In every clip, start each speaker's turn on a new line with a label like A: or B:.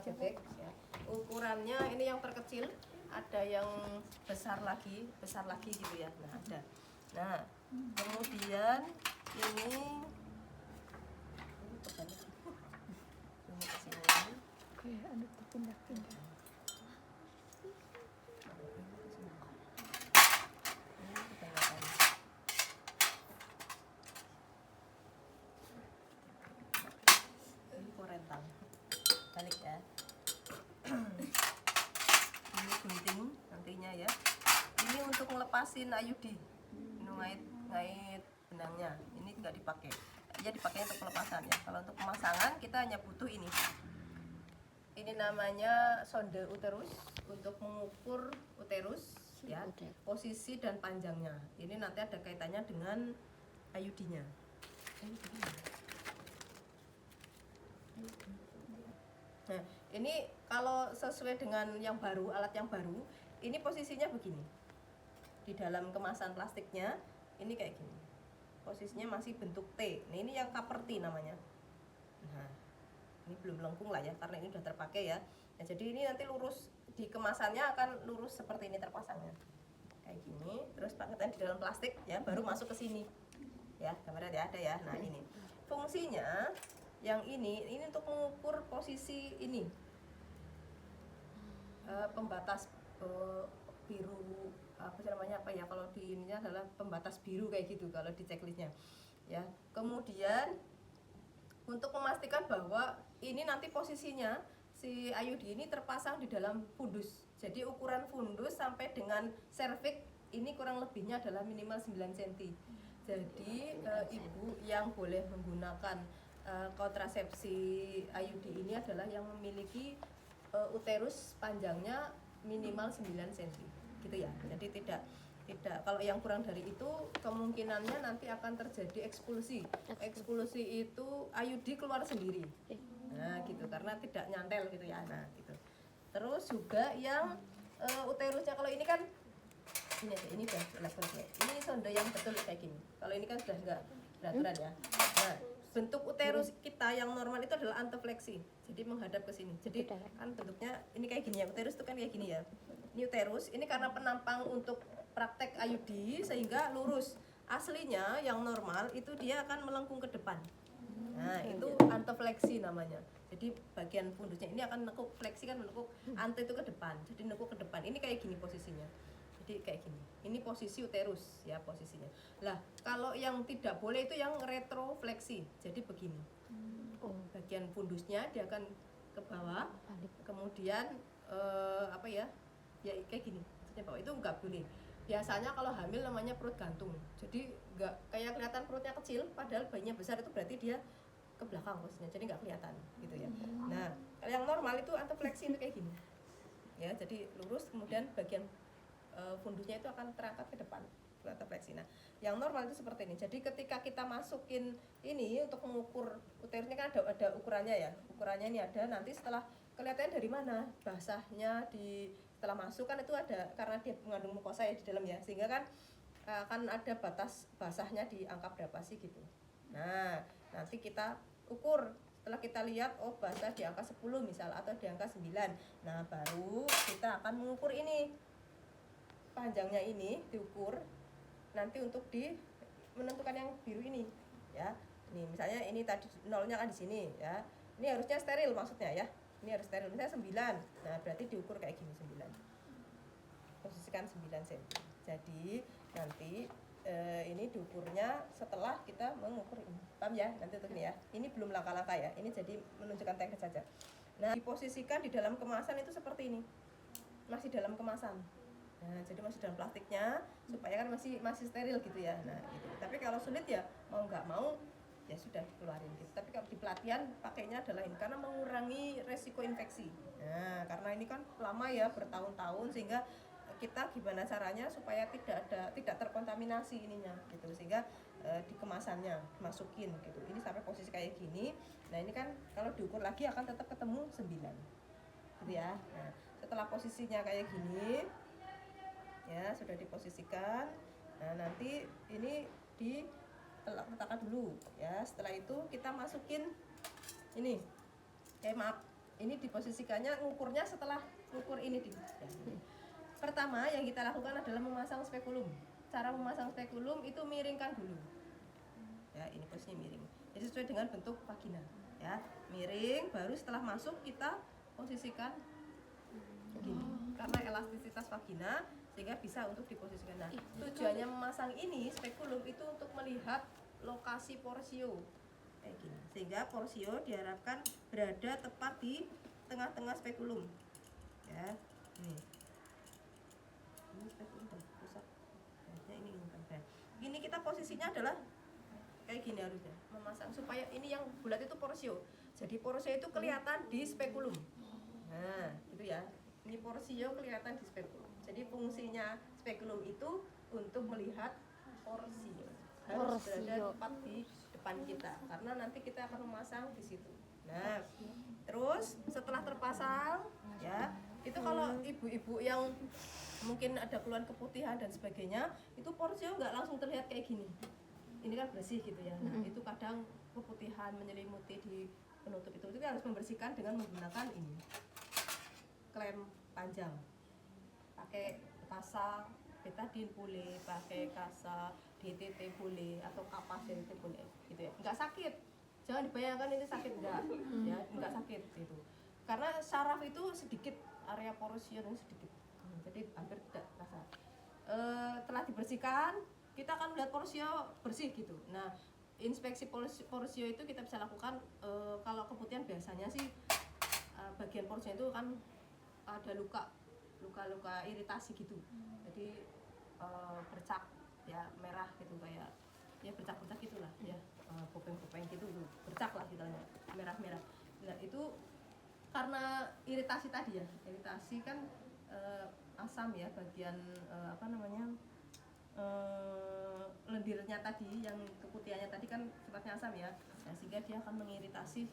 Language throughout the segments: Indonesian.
A: bebek ya. Ukurannya ini yang terkecil, ada yang besar lagi gitu ya. Nah, ada. Nah, kemudian ini pindah-pindah. Rental balik ya. Ini gunting nantinya ya. Ini untuk ngelepasin ayudi, ngait benangnya. Ini nggak dipakai, ya dipakai untuk pelepasan ya. Kalau untuk pemasangan kita hanya butuh ini. Ini namanya sonde uterus untuk mengukur uterus ya, posisi dan panjangnya. Ini nanti ada kaitannya dengan ayudinya. Nah, ini kalau sesuai dengan yang baru, alat yang baru, ini posisinya begini. Di dalam kemasan plastiknya, ini kayak gini. Posisinya masih bentuk T. Nah, ini yang cover T namanya. Nah, ini belum melengkung lah ya, karena ini sudah terpakai ya. Nah, jadi ini nanti lurus, di kemasannya akan lurus seperti ini terpasangnya. Kayak gini, terus paketan di dalam plastik ya, baru masuk ke sini. Ya, gambarnya ya, ada ya. Nah, ini. Fungsinya yang ini untuk mengukur posisi ini pembatas biru apa ya kalau di ininya adalah pembatas biru kayak gitu kalau di checklistnya ya. Kemudian untuk memastikan bahwa ini nanti posisinya si ayudi ini terpasang di dalam fundus, jadi ukuran fundus sampai dengan serviks ini kurang lebihnya adalah minimal 9 cm. Jadi ibu yang boleh menggunakan kontrasepsi IUD ini adalah yang memiliki uterus panjangnya minimal 9 cm gitu ya. Jadi tidak kalau yang kurang dari itu kemungkinannya nanti akan terjadi ekspulsi. Ekspulsi itu IUD keluar sendiri. Nah, gitu karena tidak nyantel gitu ya. Nah, gitu. Terus juga yang uterusnya kalau ini kan ini udah level ya. Ini sonde yang betul kayak gini. Kalau ini kan sudah enggak beraturan ya. Nah, bentuk uterus kita yang normal itu adalah antefleksi, jadi menghadap ke sini. Jadi kan bentuknya ini kayak gini ya, uterus itu kan kayak gini ya. Ini uterus, ini karena penampang untuk praktek IUD sehingga lurus. Aslinya yang normal itu dia akan melengkung ke depan. Nah, itu antefleksi namanya. Jadi bagian fundusnya ini akan nekuk, fleksi kan menekuk, ante itu ke depan. Jadi nekuk ke depan. Ini kayak gini posisinya. Jadi kayak gini. Ini posisi uterus ya posisinya. Lah, kalau yang tidak boleh itu yang retrofleksi. Jadi begini. Bagian fundusnya dia akan ke bawah. Kemudian apa ya? Ya kayak gini. Maksudnya bawah itu enggak boleh. Biasanya kalau hamil namanya perut gantung. Jadi enggak kayak kelihatan perutnya kecil padahal bayinya besar, itu berarti dia ke belakang posisinya. Jadi enggak kelihatan gitu ya. Nah, kalau yang normal itu antefleksi itu kayak gini. Ya, jadi lurus kemudian bagian fundusnya itu akan terangkat ke depan, antefleksi. Nah, yang normal itu seperti ini. Jadi ketika kita masukin ini untuk mengukur uterusnya kan ada ukurannya ya. Ukurannya ini ada, nanti setelah kelihatannya dari mana basahnya setelah masuk kan itu ada karena dia mengandung mukosa ya di dalam ya, sehingga kan akan ada batas basahnya di angka berapa sih gitu. Nah, nanti kita ukur. Setelah kita lihat oh basah di angka 10 misal atau di angka 9. Nah, baru kita akan mengukur ini. Panjangnya ini diukur nanti untuk menentukan yang biru ini ya. Ini misalnya ini tadi nolnya kan di sini ya. Ini harusnya steril maksudnya ya. Ini harus steril misalnya 9. Nah, berarti diukur kayak gini 9. Posisikan 9 cm. Jadi nanti ini diukurnya setelah kita mengukur ini. Paham ya? Nanti untuk ini ya. Ini belum langkah-langkah ya. Ini jadi menunjukkan teknik saja. Nah, diposisikan di dalam kemasan itu seperti ini. Masih dalam kemasan. Nah, jadi masih dalam plastiknya supaya kan masih steril gitu ya. Nah, gitu. Tapi kalau sulit ya mau nggak mau ya sudah dikeluarin gitu. Tapi kalau di pelatihan pakainya adalah ini karena mengurangi resiko infeksi. Nah, karena ini kan lama ya bertahun-tahun sehingga kita gimana caranya supaya tidak terkontaminasi ininya gitu, sehingga di kemasannya masukin gitu. Ini sampai posisi kayak gini. Nah, ini kan kalau diukur lagi akan tetap ketemu 9. Gitu ya. Nah, setelah posisinya kayak gini ya sudah diposisikan. Nah, nanti ini diletakkan dulu ya. Setelah itu kita masukin ini maaf ini diposisikannya, ngukurnya setelah ngukur ini ya. Pertama yang kita lakukan adalah memasang spekulum. Cara memasang spekulum itu miringkan dulu. Ya, ini posisi miring. Jadi sesuai dengan bentuk vagina. Ya, miring, baru setelah masuk kita posisikan begini. Karena elastisitas vagina sehingga bisa untuk diposisikan. Nah, tujuannya memasang ini spekulum itu untuk melihat lokasi porsio. Kayak gini. Sehingga porsio diharapkan berada tepat di tengah-tengah spekulum. Ya, ini. Ini spekulum pusat. Nah, ini kita posisinya adalah kayak gini harusnya, memasang supaya ini yang bulat itu porsio. Jadi porsio itu kelihatan di spekulum. Nah, itu ya. Ini porsio kelihatan di spekulum. Jadi fungsinya spekulum itu untuk melihat porsio. Harus berada tepat di depan kita karena nanti kita akan memasang di situ. Nah, terus setelah terpasang ya, itu kalau ibu-ibu yang mungkin ada keluhan keputihan dan sebagainya, itu porsio nggak langsung terlihat kayak gini. Ini kan bersih gitu ya. Nah, itu kadang keputihan menyelimuti di penutup itu kita harus membersihkan dengan menggunakan ini klem panjang, pakai kasa betadine boleh, pakai kasa DTT boleh, atau kapas DTT boleh gitu ya. Nggak sakit, jangan dibayangkan ini sakit, enggak ya, nggak sakit itu karena saraf itu sedikit, area porsio itu sedikit, jadi hampir tidak terasa. Telah dibersihkan, kita akan melihat porsio bersih gitu. Nah, inspeksi porsio itu kita bisa lakukan kalau keputihan biasanya sih bagian porsio itu kan ada luka iritasi gitu. Jadi bercak ya, merah gitu, kayak ya bercak-bercak gitulah ya, kopeng-kopeng gitu, bercak lah gitu, merah-merah. Nah, itu karena iritasi tadi ya, iritasi kan asam ya, bagian lendirnya tadi, yang keputihannya tadi kan sifatnya asam ya. Nah, sehingga dia akan mengiritasi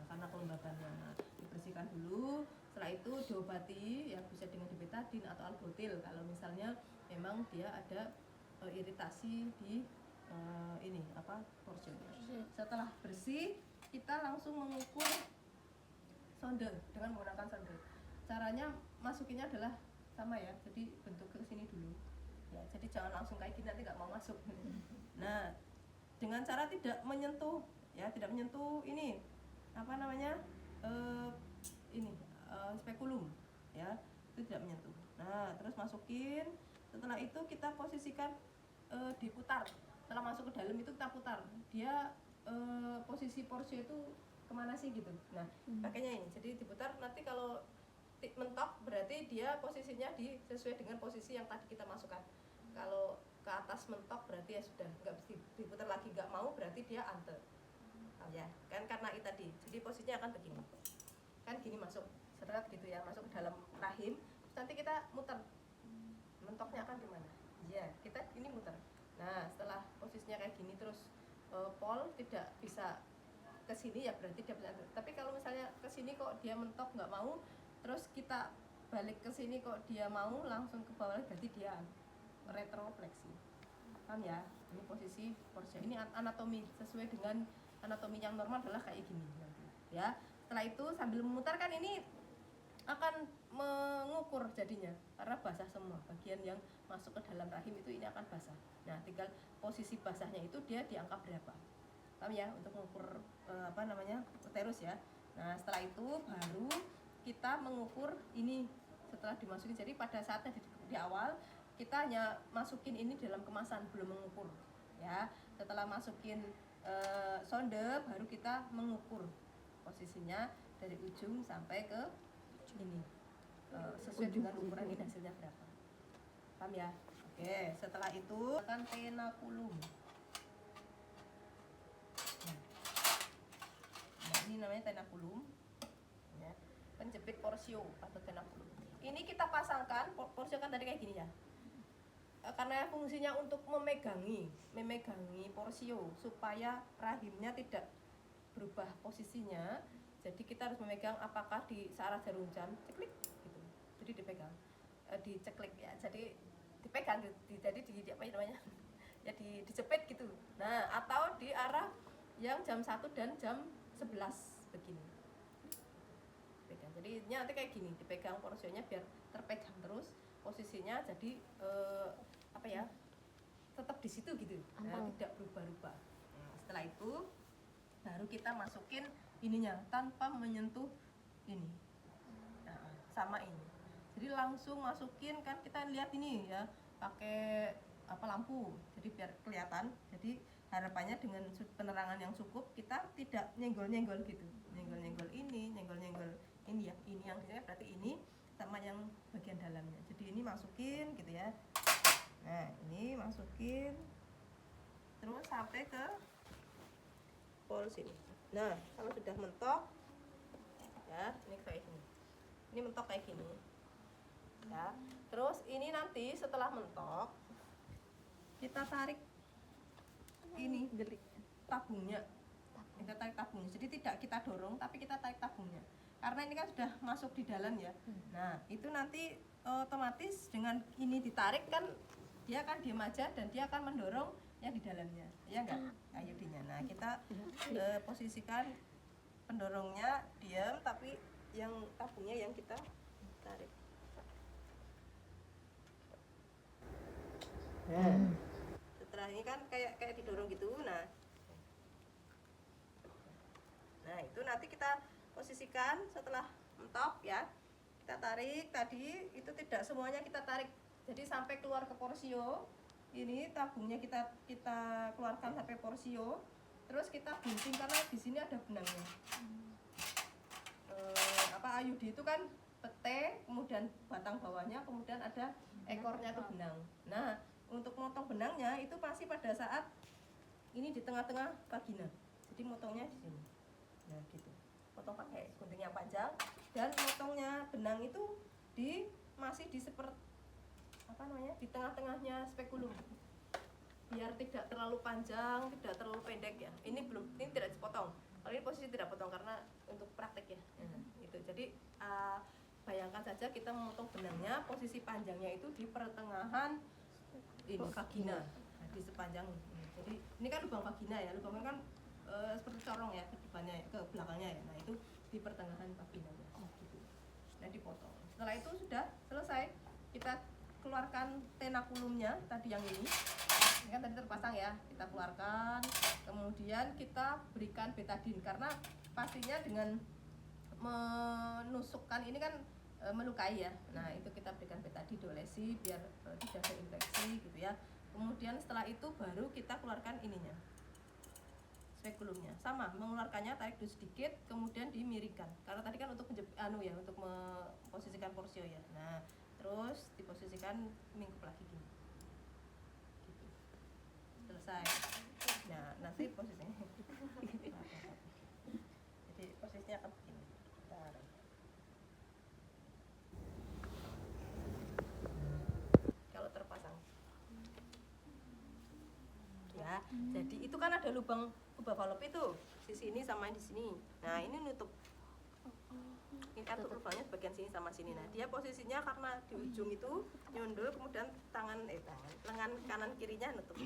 A: karena kelembabannya. Nah, dibersihkan dulu, setelah itu diobati ya, bisa dengan betadine atau albutil kalau misalnya memang dia ada iritasi di porsio. Setelah bersih, kita langsung mengukur sonde dengan menggunakan sonde. Caranya masukinnya adalah sama ya, jadi bentuk ke sini dulu ya, jadi jangan langsung kayak gini, nanti nggak mau masuk. Nah, dengan cara tidak menyentuh ini spekulum ya, itu tidak menyentuh. Nah, terus masukin, setelah itu kita posisikan diputar. Setelah masuk ke dalam itu kita putar, dia posisi porsio itu kemana sih gitu. Nah, pakainya ini, jadi diputar. Nanti kalau mentok berarti dia posisinya sesuai dengan posisi yang tadi kita masukkan. Kalau ke atas mentok berarti ya sudah, nggak mesti diputar lagi. Nggak mau berarti dia ante ya kan, karena itu tadi. Jadi posisinya akan begini kan, gini masuk seret gitu ya, masuk ke dalam rahim. Terus nanti kita muter, mentoknya akan di mana ya, kita ini muter. Nah, setelah posisinya kayak gini terus pol tidak bisa ke sini ya, berarti dia bisa. Tapi kalau misalnya ke sini kok dia mentok nggak mau, terus kita balik ke sini kok dia mau langsung ke bawah, berarti dia retrofleksi. Paham ya? Ini posisi porsio. Ini anatomi, sesuai dengan anatomi yang normal adalah kayak gini nanti. Ya. Setelah itu sambil memutarkan ini akan mengukur jadinya, karena basah semua. Bagian yang masuk ke dalam rahim itu ini akan basah. Nah, tinggal posisi basahnya itu dia di angka berapa. Paham ya? Untuk mengukur uterus ya. Nah, setelah itu baru kita mengukur ini setelah dimasukin. Jadi pada saatnya di awal kita hanya masukin ini dalam kemasan, belum mengukur ya. Setelah masukin sonde baru kita mengukur posisinya dari ujung sampai ke ini, sesuai dengan ukuran ini hasilnya berapa. Paham ya? Oke, setelah itu akan tenakulum. Nah, ini namanya tenakulum ya, penjepit porsio atau tenakulum. Ini kita pasangkan, porsio kan tadi kayak gini ya, karena fungsinya untuk memegangi porsio supaya rahimnya tidak berubah posisinya. Jadi kita harus memegang apakah di searah jarum jam, ceklik gitu. Jadi dipegang, diceklik ya. Jadi dipegang, jadi ya dijepit gitu. Nah, atau di arah yang jam 1 dan jam 11 begini. jadi ini nanti kayak gini, dipegang porsionya biar terpegang terus, posisinya jadi apa ya, tetap di situ gitu, tidak berubah-ubah. Setelah itu baru kita masukin ininya tanpa menyentuh ini, sama ini. Jadi langsung masukin, kan kita lihat ini ya pakai lampu, jadi biar kelihatan. Jadi harapannya dengan penerangan yang cukup kita tidak nyenggol-nyenggol gitu, nyenggol-nyenggol ini, nyenggol-nyenggol ini ya. Ini yang disini berarti ini sama yang bagian dalamnya. Jadi ini masukin gitu ya. Nah ini masukin terus sampai ke pol sini. Nah kalau sudah mentok ya, ini kayak gini, ini mentok kayak gini ya. Terus ini nanti setelah mentok kita tarik ini tabungnya, kita tarik tabungnya. Jadi tidak kita dorong tapi kita tarik tabungnya, karena ini kan sudah masuk di dalam ya. Nah itu nanti otomatis dengan ini ditarik kan dia akan diam aja dan dia akan mendorong yang di dalamnya, ya enggak iodinnya. Nah kita posisikan pendorongnya diam tapi yang tabungnya yang kita tarik. Setelah ini kan kayak didorong gitu. Nah itu nanti kita posisikan setelah mentok ya, kita tarik. Tadi itu tidak semuanya kita tarik, jadi sampai keluar ke porsio. Ini tabungnya kita keluarkan sampai porsio, terus kita gunting karena di sini ada benangnya. Ayudi itu kan pete, kemudian batang bawahnya, kemudian ada ekornya itu benang. Nah untuk motong benangnya itu pasti pada saat ini di tengah-tengah vagina, jadi motongnya di sini. Nah gitu, potong pakai gunting yang panjang, dan motongnya benang itu masih di di tengah-tengahnya spekulum, biar tidak terlalu panjang, tidak terlalu pendek ya. Ini tidak dipotong. Kalau ini posisi tidak potong karena untuk praktek ya. Itu jadi bayangkan saja kita memotong benangnya, posisi panjangnya itu di pertengahan ini vagina, di sepanjang ini. Jadi ini kan lubang vagina ya, lubangnya kan seperti corong ya ke depannya, ke belakangnya ya. Nah itu di pertengahan vaginanya gitu. Nah dipotong. Setelah itu sudah selesai, kita keluarkan tenakulumnya tadi yang ini kan tadi terpasang ya, kita keluarkan, kemudian kita berikan betadine karena pastinya dengan menusukkan ini kan melukai ya. Nah itu kita berikan betadine dolesi biar tidak ada infeksi gitu ya. Kemudian setelah itu baru kita keluarkan ininya, spekulumnya. Sama, mengeluarkannya tarik dulu sedikit, kemudian dimiringkan. Karena tadi kan untuk untuk memposisikan porsio ya. Nah terus diposisikan mingkup lagi gini. Gitu. Selesai. Nah nanti posisinya jadi posisinya akan begini. Kalau terpasang ya, jadi itu kan ada lubang falop itu di sini sama di sini. Nah ini nutup, ini kan lubangnya bagian sini sama sini. Nah dia posisinya karena di ujung itu nyundul, kemudian lengan kanan kirinya nutup.